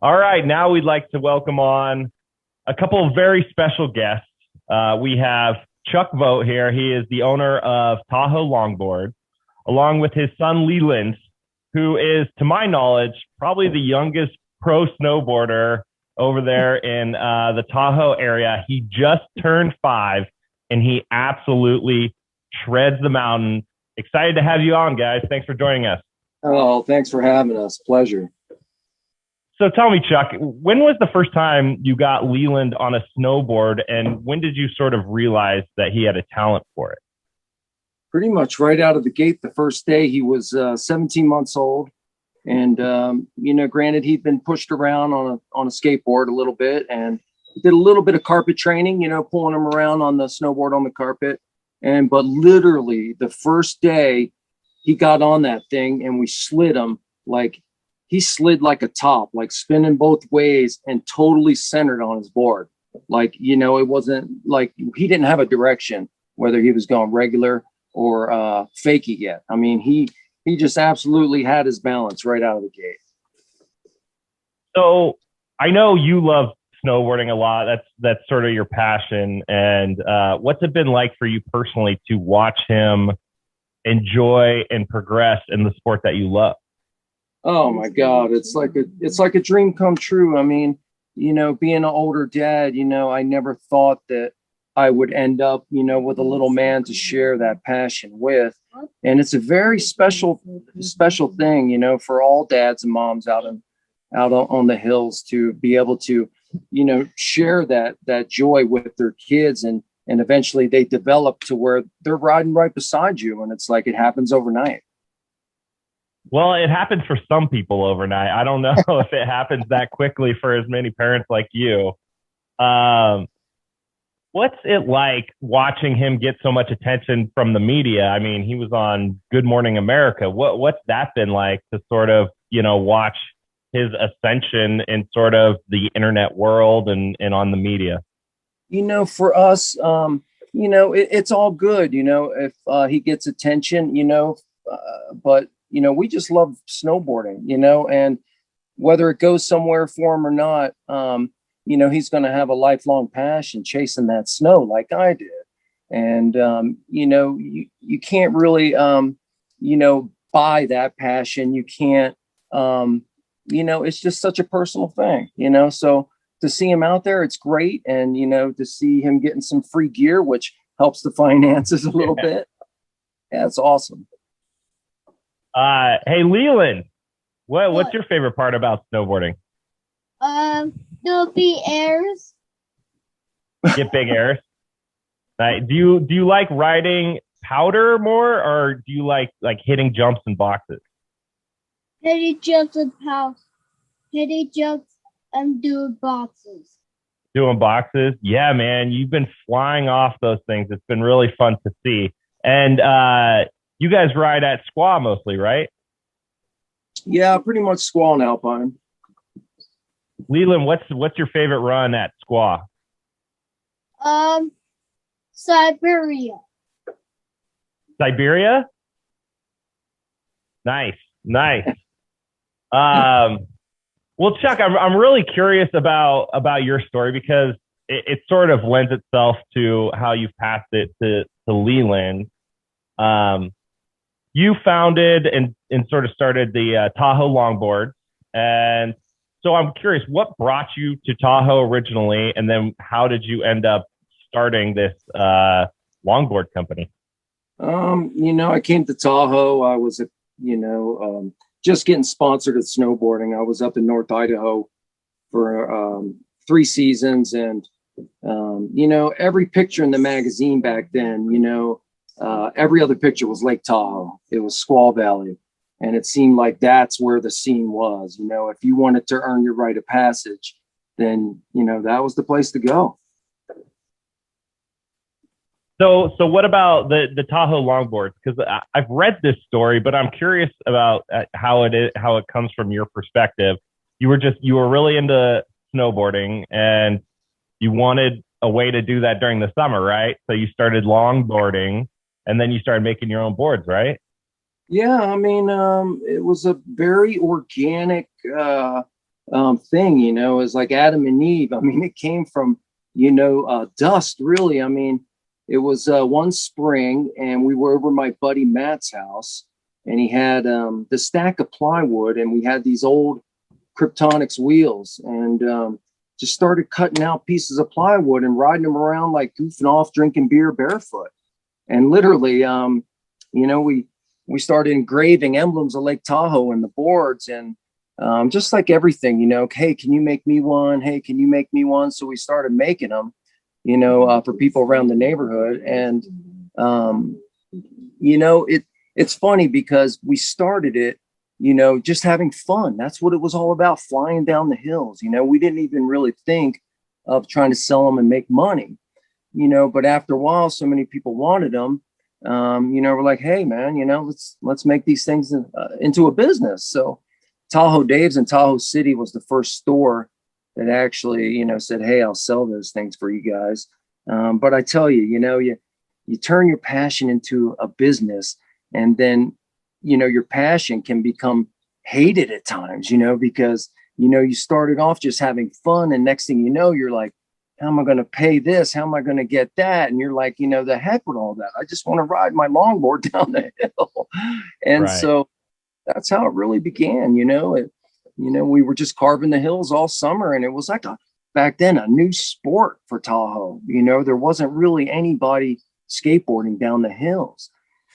All right, now we'd like to welcome on a couple of very special guests. We have Chuck Vogt here. He is the owner of Tahoe Longboards, along with his son Leland, who is, to my knowledge, probably the youngest pro snowboarder over there in the Tahoe area. He just turned 5, and he absolutely shreds the mountain. Excited to have you on, guys. Thanks for joining us. Oh, thanks for having us. Pleasure. So tell me, Chuck, when was the first time you got Leland on a snowboard, and when did you sort of realize that he had a talent for it? Pretty much right out of the gate, the first day he was 17 months old. And, granted, he'd been pushed around on a skateboard a little bit and did a little bit of carpet training, pulling him around on the snowboard on the carpet. But literally the first day he got on that thing and we slid him, he slid like a top, like spinning both ways and totally centered on his board. It wasn't like he didn't have a direction, whether he was going regular or fakie yet. I mean, he just absolutely had his balance right out of the gate. So I know you love snowboarding a lot. That's sort of your passion. And what's it been like for you personally to watch him enjoy and progress in the sport that you love? Oh my God, it's like a dream come true. I mean, being an older dad, I never thought that I would end up, with a little man to share that passion with. And it's a very special thing, for all dads and moms out on the hills to be able to, share that joy with their kids, and eventually they develop to where they're riding right beside you. And it's like it happens overnight. Well, it happens for some people overnight. I don't know if it happens that quickly for as many parents like you. What's it like watching him get so much attention from the media? I mean, he was on Good Morning America. What's that been like to sort of, watch his ascension in sort of the internet world and on the media? For us, it's all good, if he gets attention, but we just love snowboarding, and whether it goes somewhere for him or not, he's going to have a lifelong passion chasing that snow like I did. And, you can't really, buy that passion. You can't, it's just such a personal thing, so to see him out there, it's great. And, to see him getting some free gear, which helps the finances a little bit. Yeah, it's awesome. Hey, Leland, what's your favorite part about snowboarding? The big airs. Get big airs. Do you like riding powder more, or do you like hitting jumps and boxes? Hitting jumps and house. Hitting jumps and doing boxes. Doing boxes? Yeah, man, you've been flying off those things. It's been really fun to see. And you guys ride at Squaw mostly, right? Yeah, pretty much Squaw and Alpine. Leland, what's your favorite run at Squaw? Siberia. Siberia? Nice. Well, Chuck, I'm really curious about your story, because it sort of lends itself to how you've passed it to Leland. You founded and sort of started the Tahoe Longboards. And so I'm curious, what brought you to Tahoe originally? And then how did you end up starting this longboard company? I came to Tahoe. I was, just getting sponsored at snowboarding. I was up in North Idaho for 3 seasons. And, every picture in the magazine back then, every other picture was Lake Tahoe. It was Squaw Valley. And it seemed like that's where the scene was. If you wanted to earn your rite of passage, then, that was the place to go. So what about the Tahoe Longboards? Because I've read this story, but I'm curious about how it comes from your perspective. You were really into snowboarding, and you wanted a way to do that during the summer, right? So you started longboarding, and then you started making your own boards, right? Yeah, I mean, it was a very organic thing, you know, is like Adam and Eve. I mean, it came from, you know, dust, really. I mean, it was one spring, and we were over my buddy Matt's house, and he had the stack of plywood, and we had these old Kryptonics wheels, and just started cutting out pieces of plywood and riding them around like goofing off, drinking beer barefoot. And literally, you know, we started engraving emblems of Lake Tahoe in the boards, and just like everything, you know, hey, can you make me one? Hey, can you make me one? So we started making them, you know, for people around the neighborhood. And, you know, it's funny because we started it, you know, just having fun. That's what it was all about, flying down the hills. You know, we didn't even really think of trying to sell them and make money, you know, but after a while, so many people wanted them. You know, we're like, hey, man, you know, let's make these things into a business. So Tahoe Dave's in Tahoe City was the first store that actually, you know, said, hey, I'll sell those things for you guys. But I tell you, you know, you turn your passion into a business, and then, you know, your passion can become hated at times, you know, because, you know, you started off just having fun, and next thing you know, you're like, how am I going to pay this? How am I going to get that? And you're like, you know, the heck with all that. I just want to ride my longboard down the hill. And so that's how it really began. You know, we were just carving the hills all summer, and it was like back then a new sport for Tahoe. You know, there wasn't really anybody skateboarding down the hills.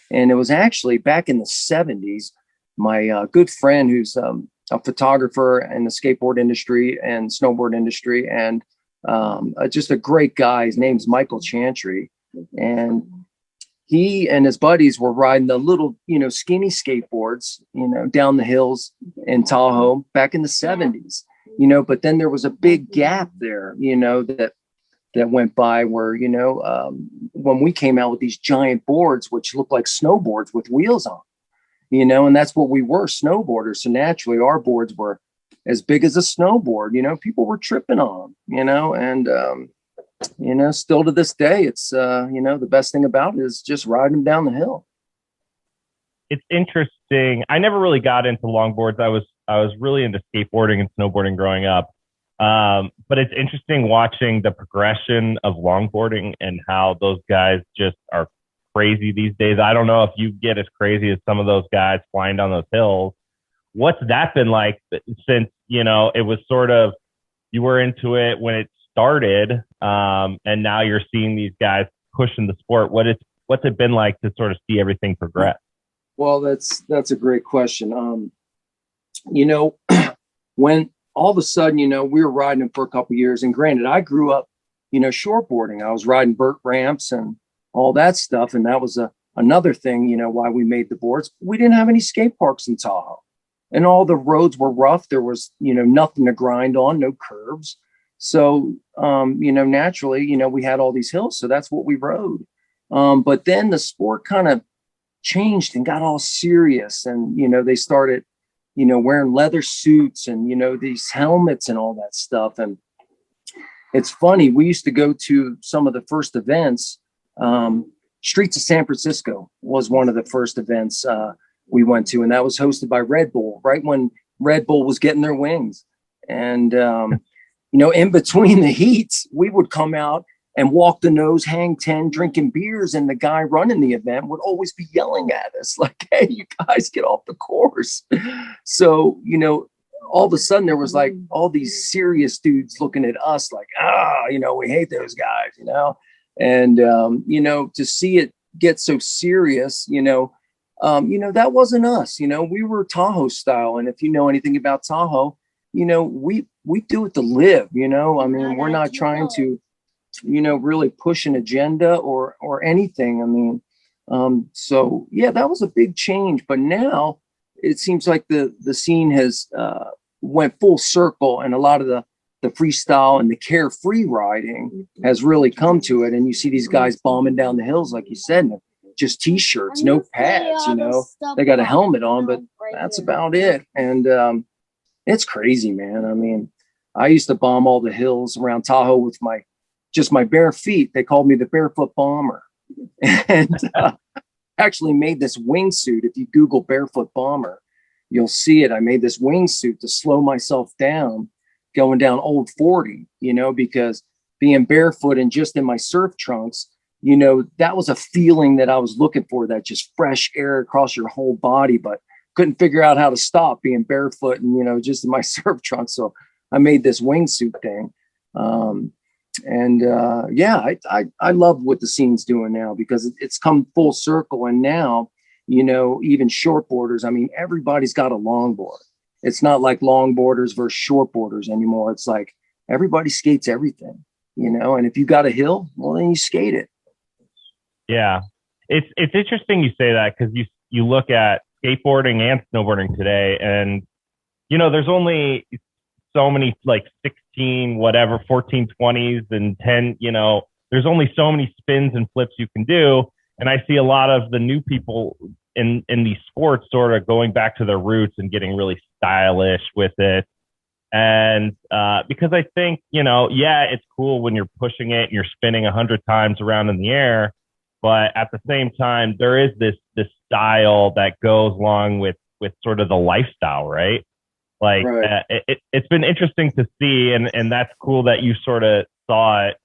And it was actually back in the 70s, my good friend who's a photographer in the skateboard industry and snowboard industry, and just a great guy. His name's Michael Chantry. And he and his buddies were riding the little, you know, skinny skateboards, you know, down the hills in Tahoe back in the 70s, you know, but then there was a big gap there, you know, that went by where, you know, when we came out with these giant boards, which looked like snowboards with wheels on, you know, and that's what we were, snowboarders. So naturally our boards were as big as a snowboard, you know, people were tripping on, you know, and, you know, still to this day, it's, you know, the best thing about it is just riding them down the hill. It's interesting. I never really got into longboards. I was really into skateboarding and snowboarding growing up. But it's interesting watching the progression of longboarding and how those guys just are crazy these days. I don't know if you get as crazy as some of those guys flying down those hills. What's that been like since, you know, it was sort of, you were into it when it started, and now you're seeing these guys pushing the sport. What's it been like to sort of see everything progress? Well, that's a great question. You know, when all of a sudden, you know, we were riding them for a couple of years, and granted, I grew up, you know, shortboarding. I was riding vert ramps and all that stuff, and that was another thing, you know, why we made the boards. We didn't have any skate parks in Tahoe, and all the roads were rough. There was, you know, nothing to grind on, no curves. So, you know, naturally, you know, we had all these hills, so that's what we rode. But then the sport kind of changed and got all serious, and, you know, they started, you know, wearing leather suits and, you know, these helmets and all that stuff. And it's funny, we used to go to some of the first events. Streets of San Francisco was one of the first events we went to, and that was hosted by Red Bull, right when Red Bull was getting their wings. And, you know, in between the heats, we would come out and walk the nose, hang 10, drinking beers. And the guy running the event would always be yelling at us like, hey, you guys get off the course. So, you know, all of a sudden there was like all these serious dudes looking at us like, you know, we hate those guys, you know? And, you know, to see it get so serious, you know, that wasn't us, you know, we were Tahoe style. And if you know anything about Tahoe, you know, we do it to live, you know, I mean, we're not trying to, you know, really push an agenda or anything. I mean, so yeah, that was a big change, but now it seems like the scene has, went full circle, and a lot of the freestyle and the carefree riding has really come to it. And you see these guys bombing down the hills, like you said, just t-shirts, no pads, you know, they got a helmet on, but that's about it. And, it's crazy, man. I mean, I used to bomb all the hills around Tahoe with my bare feet. They called me the barefoot bomber. And actually made this wingsuit. If you Google barefoot bomber, you'll see it. I made this wingsuit to slow myself down going down Old 40, you know, because being barefoot and just in my surf trunks, you know, that was a feeling that I was looking for, that just fresh air across your whole body, but couldn't figure out how to stop being barefoot and, you know, just in my surf trunks. So I made this wingsuit thing. Yeah, I love what the scene's doing now, because it's come full circle. And now, you know, even shortboarders, I mean, everybody's got a longboard. It's not like longboarders versus shortboarders anymore. It's like everybody skates everything, you know, and if you got a hill, well, then you skate it. Yeah. It's interesting you say that, because you look at skateboarding and snowboarding today, and, you know, there's only so many, like 16, whatever, 1420s and 10, you know, there's only so many spins and flips you can do. And I see a lot of the new people in these sports sort of going back to their roots and getting really stylish with it. And because I think, you know, yeah, it's cool when you're pushing it and you're spinning 100 times around in the air, but at the same time, there is this style that goes along with sort of the lifestyle, right? Like, right. It's been interesting to see, and that's cool that you sort of saw it,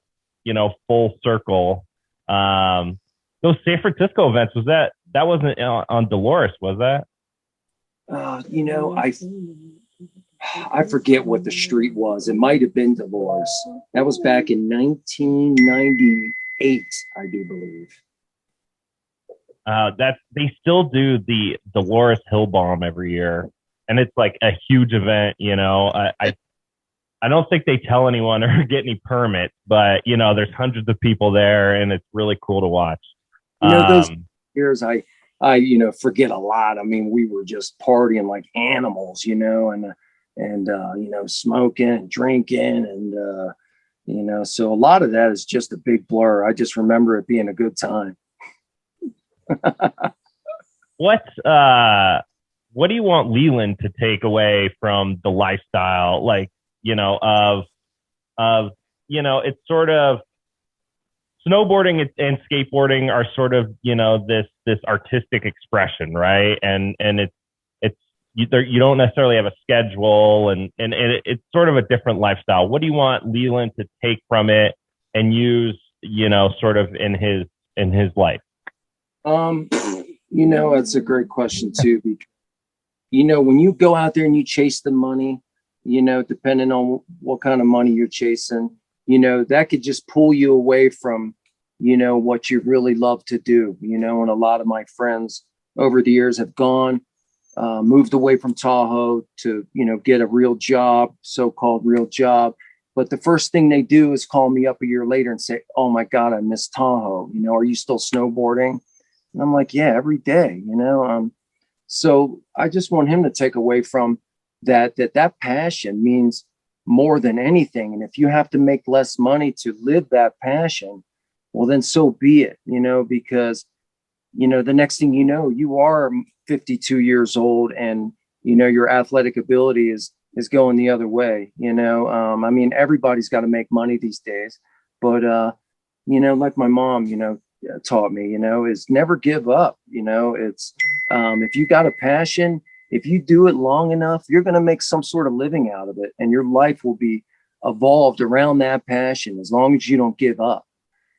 you know, full circle. Those San Francisco events, that wasn't on Dolores, was that? You know, I forget what the street was. It might have been Dolores. That was back in 1998, I do believe. They still do the Dolores Hill Bomb every year, and it's like a huge event. You know, I don't think they tell anyone or get any permits, but you know, there's hundreds of people there, and it's really cool to watch. You know, those years I you know, forget a lot. I mean, we were just partying like animals, you know, and you know, smoking and drinking, and you know, so a lot of that is just a big blur. I just remember it being a good time. What do you want Leland to take away from the lifestyle, like, you know, of you know, it's sort of snowboarding and skateboarding are sort of, you know, this artistic expression, right? And you don't necessarily have a schedule, and it's sort of a different lifestyle. What do you want Leland to take from it and use, you know, sort of in his life? You know, that's a great question too, because, you know, when you go out there and you chase the money, you know, depending on what kind of money you're chasing, you know, that could just pull you away from, you know, what you really love to do, you know. And a lot of my friends over the years have moved away from Tahoe to, you know, get a real job, so-called real job. But the first thing they do is call me up a year later and say, "Oh my God, I miss Tahoe. You know, are you still snowboarding?" And I'm like, "Yeah, every day," you know. So I just want him to take away from that passion means more than anything. And if you have to make less money to live that passion, well, then so be it, you know, because, you know, the next thing you know, you are 52 years old, and, you know, your athletic ability is going the other way, you know. I mean, everybody's got to make money these days, but, you know, like my mom, you know, taught me, you know, is never give up. You know, it's, if you got a passion, if you do it long enough, you're going to make some sort of living out of it, and your life will be evolved around that passion as long as you don't give up,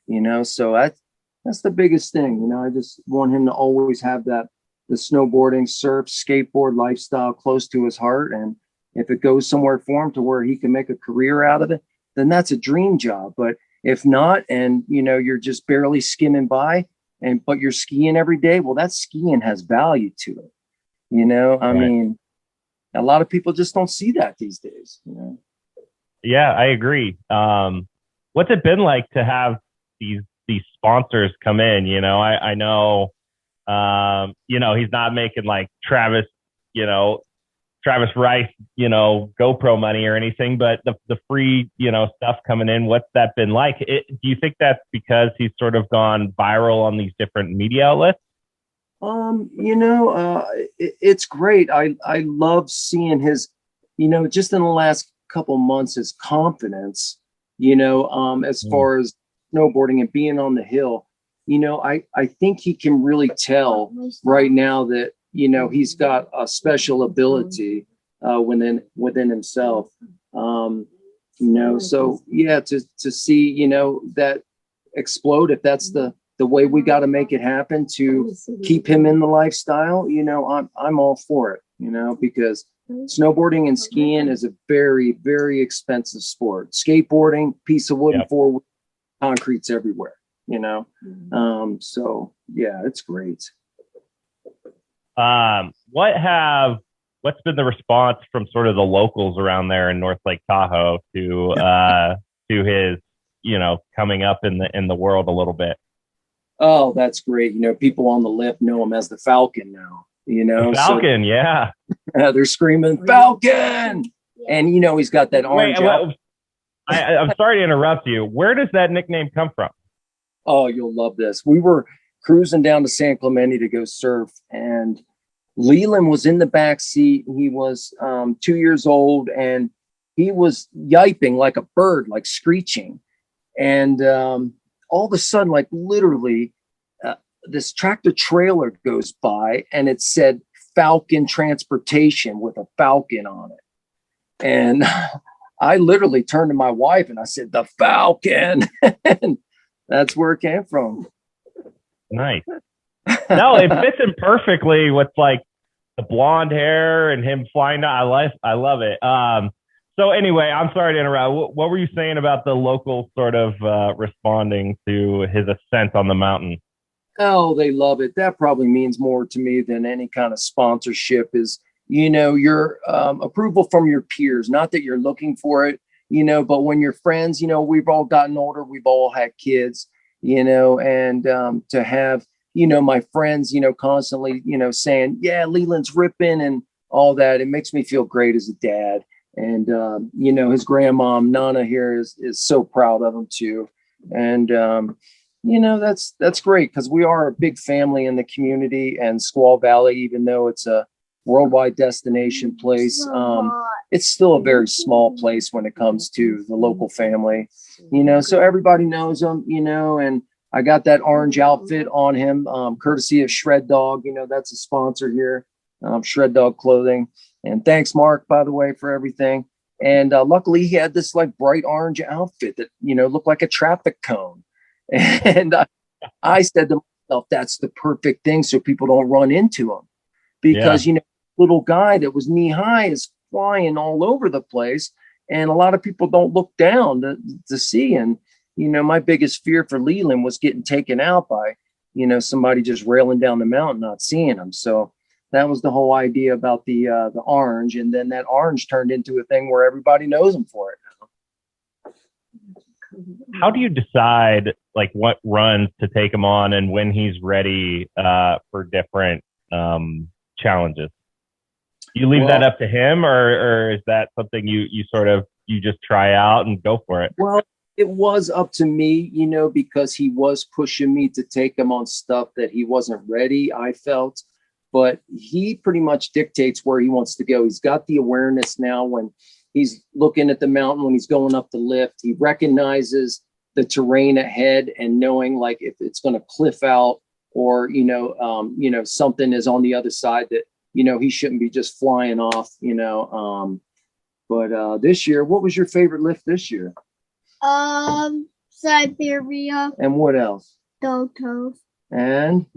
you know. So that's the biggest thing. You know, I just want him to always have the snowboarding, surf, skateboard lifestyle close to his heart. And if it goes somewhere for him to where he can make a career out of it, then that's a dream job. But if not, and, you know, you're just barely skimming by, but you're skiing every day, well, that skiing has value to it. You know, I mean, a lot of people just don't see that these days, you know? Yeah, I agree. What's it been like to have these sponsors come in? You know, I know, you know, he's not making like Travis Rice, you know, GoPro money or anything, but the free, you know, stuff coming in, what's that been like? Do you think that's because he's sort of gone viral on these different media outlets? You know, it's great. I love seeing his, you know, just in the last couple months, his confidence, you know, as far as snowboarding and being on the hill. You know, I think he can really tell right now that, he's got a special ability within himself. So yeah, to see, that explode, if that's the way we got to make it happen to keep him in the lifestyle, I'm all for it, because snowboarding and skiing is a very, very expensive sport. Skateboarding, piece of wood and four wheel, concrete's everywhere, so yeah, it's great. What's been the response from sort of the locals around there in North Lake Tahoe to his, coming up in the world a little bit? Oh, that's great. People on the lift know him as the Falcon now, The Falcon, so, yeah. They're screaming, Falcon! And, he's got that orange. Wait, I'm sorry to interrupt you. Where does that nickname come from? Oh, you'll love this. We were cruising down to San Clemente to go surf, and Leland was in the back seat. He was 2 years old, and he was yiping like a bird, like screeching. And all of a sudden, like literally, this tractor trailer goes by, and it said Falcon Transportation with a falcon on it. And I literally turned to my wife and I said, the Falcon. And that's where it came from. Nice. No, it fits him perfectly with like the blonde hair and him flying. I love it. So anyway, I'm sorry to interrupt. What were you saying about the local sort of responding to his ascent on the mountain? Oh, they love it. That probably means more to me than any kind of sponsorship is, your approval from your peers. Not that you're looking for it, but when your friends, we've all gotten older, we've all had kids, and to have, my friends, constantly, saying, yeah, Leland's ripping and all that. It makes me feel great as a dad. And, his grandmom, Nana here is so proud of him too. And, that's great because we are a big family in the community, and Squaw Valley, even though it's a worldwide destination place, it's still a very small place when it comes to the local family, so everybody knows him, and I got that orange outfit on him, courtesy of Shred Dog. That's a sponsor here, Shred Dog Clothing. And thanks, Mark, by the way, for everything. And luckily, he had this like bright orange outfit that, looked like a traffic cone. And I said to myself, that's the perfect thing so people don't run into him. Because, little guy that was knee high is flying all over the place. And a lot of people don't look down to see. And, my biggest fear for Leland was getting taken out by, somebody just railing down the mountain, not seeing him. So that was the whole idea about the orange. And then that orange turned into a thing where everybody knows him for it now. How do you decide like what runs to take him on and when he's ready for different challenges? You leave that up to him, or is that something you just try out and go for it? Well, it was up to me, because he was pushing me to take him on stuff that he wasn't ready, I felt. But he pretty much dictates where he wants to go. He's got the awareness now when he's looking at the mountain, when he's going up the lift. He recognizes the terrain ahead and knowing like if it's going to cliff out or, something is on the other side that, he shouldn't be just flying off, But this year, what was your favorite lift this year? Siberia. And what else? Dotos. And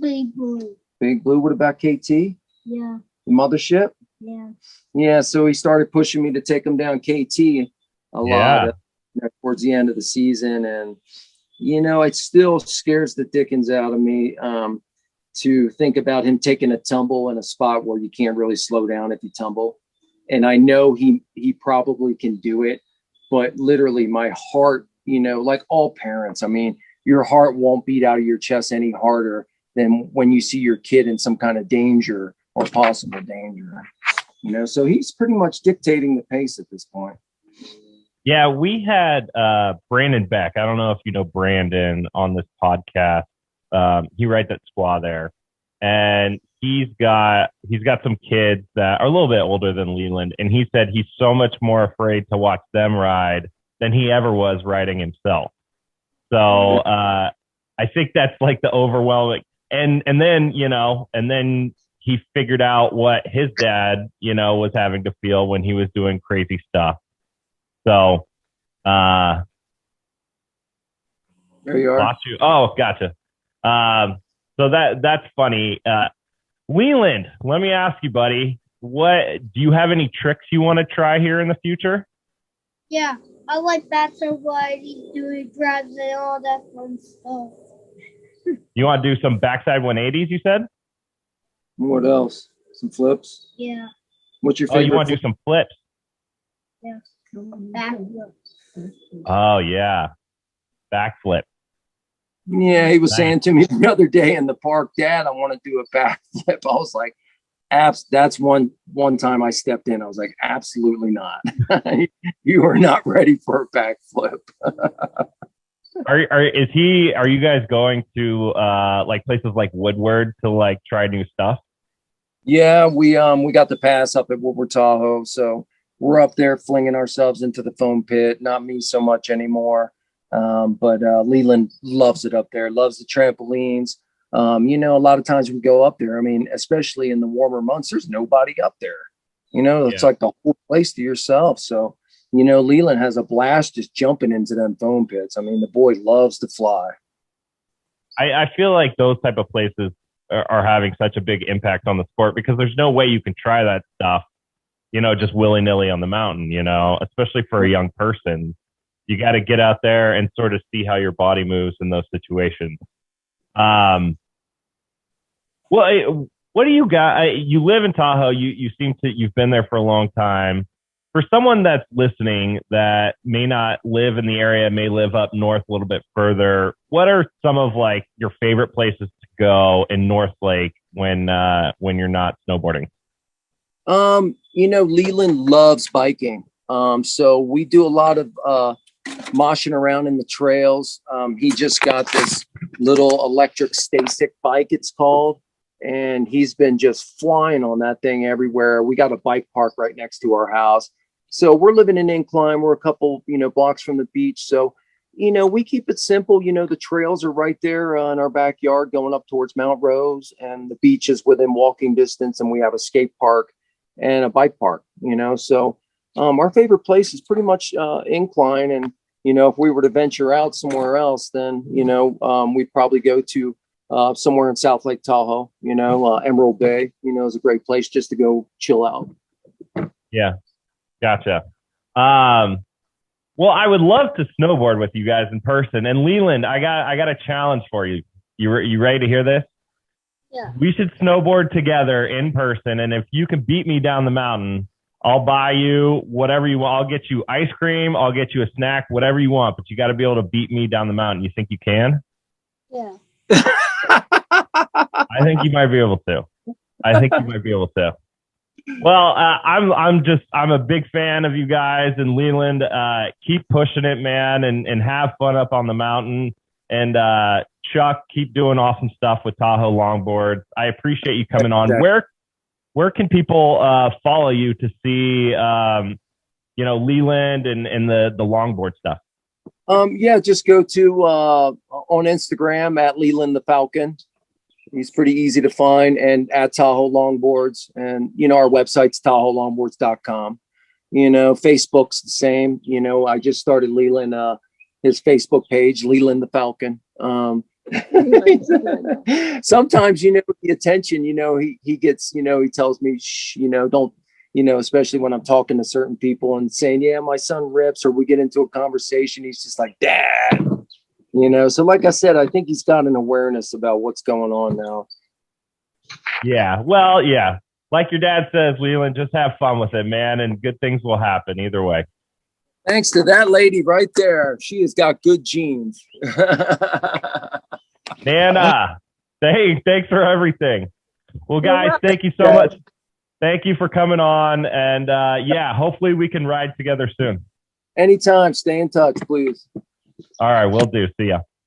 Big Blue. Big Blue. What about KT? Yeah. The mothership? Yeah. Yeah. So he started pushing me to take him down KT a lot towards the end of the season. And, it still scares the dickens out of me to think about him taking a tumble in a spot where you can't really slow down if you tumble. And I know he probably can do it, but literally my heart, like all parents, I mean, your heart won't beat out of your chest any harder than when you see your kid in some kind of danger or possible danger, so he's pretty much dictating the pace at this point. Yeah, we had Brandon Beck. I don't know if you know Brandon on this podcast. He writes at Squaw there, and he's got some kids that are a little bit older than Leland, and he said he's so much more afraid to watch them ride than he ever was riding himself. So I think that's like the overwhelming. and then, and then he figured out what his dad, was having to feel when he was doing crazy stuff. So, there you are. Lost you. Oh, gotcha. So that's funny. Leland, let me ask you, buddy, do you have any tricks you want to try here in the future? Yeah, I like bachelor riding, doing drives, and all that fun stuff. You want to do some backside 180s, you said? What else? Some flips? Yeah. What's your favorite? Oh, you want to do some flips? Yeah. Backflips. Oh, yeah. Backflip. Yeah, he was saying to me the other day in the park, Dad, I want to do a backflip. I was like, that's one time I stepped in. I was like, absolutely not. You are not ready for a backflip. Are you guys going to like places like Woodward to like try new stuff? Yeah, we got the pass up at Woodward Tahoe, so we're up there flinging ourselves into the foam pit. Not me so much anymore, but Leland loves it up there. Loves the trampolines. A lot of times we go up there. I mean, especially in the warmer months, there's nobody up there. It's like the whole place to yourself. So, Leland has a blast just jumping into them foam pits. I mean, the boy loves to fly. I feel like those type of places are having such a big impact on the sport because there's no way you can try that stuff, just willy-nilly on the mountain, especially for a young person. You got to get out there and sort of see how your body moves in those situations. Well, what do you got? You live in Tahoe. You've been there for a long time. For someone that's listening that may not live in the area, may live up north a little bit further, what are some of like your favorite places to go in North Lake when you're not snowboarding? Leland loves biking. So we do a lot of moshing around in the trails. He just got this little electric stay-stick bike, it's called. And he's been just flying on that thing everywhere. We got a bike park right next to our house. So we're living in Incline. We're a couple, blocks from the beach. So, we keep it simple. The trails are right there in our backyard going up towards Mount Rose, and the beach is within walking distance. And we have a skate park and a bike park, So our favorite place is pretty much Incline. And, if we were to venture out somewhere else, then, we'd probably go to somewhere in South Lake Tahoe, Emerald Bay, is a great place just to go chill out. Yeah. Gotcha. Well, I would love to snowboard with you guys in person. And Leland, I got a challenge for you. You ready to hear this? Yeah. We should snowboard together in person. And if you can beat me down the mountain, I'll buy you whatever you want. I'll get you ice cream. I'll get you a snack, whatever you want, but you got to be able to beat me down the mountain. You think you can? Yeah. I think you might be able to. Well, I'm a big fan of you guys, and Leland, keep pushing it, man, and have fun up on the mountain. And Chuck, keep doing awesome stuff with Tahoe Longboards. I appreciate you coming on. Where can people follow you to see Leland and the longboard stuff? Just go to on Instagram at Leland the Falcon. He's pretty easy to find, and at Tahoe Longboards, and our website's TahoeLongboards.com. Facebook's the same. I just started Leland his Facebook page, Leland the Falcon. Sometimes the attention he gets, he tells me, shh, don't, especially when I'm talking to certain people and saying, yeah, my son rips, or we get into a conversation, he's just like, Dad. So like I said, I think he's got an awareness about what's going on now. Yeah. Well, yeah. Like your dad says, Leland, just have fun with it, man. And good things will happen either way. Thanks to that lady right there. She has got good genes. Nana, thanks for everything. Well, guys, thank you so much. Thank you for coming on. And hopefully we can ride together soon. Anytime. Stay in touch, please. All right, will do. See ya.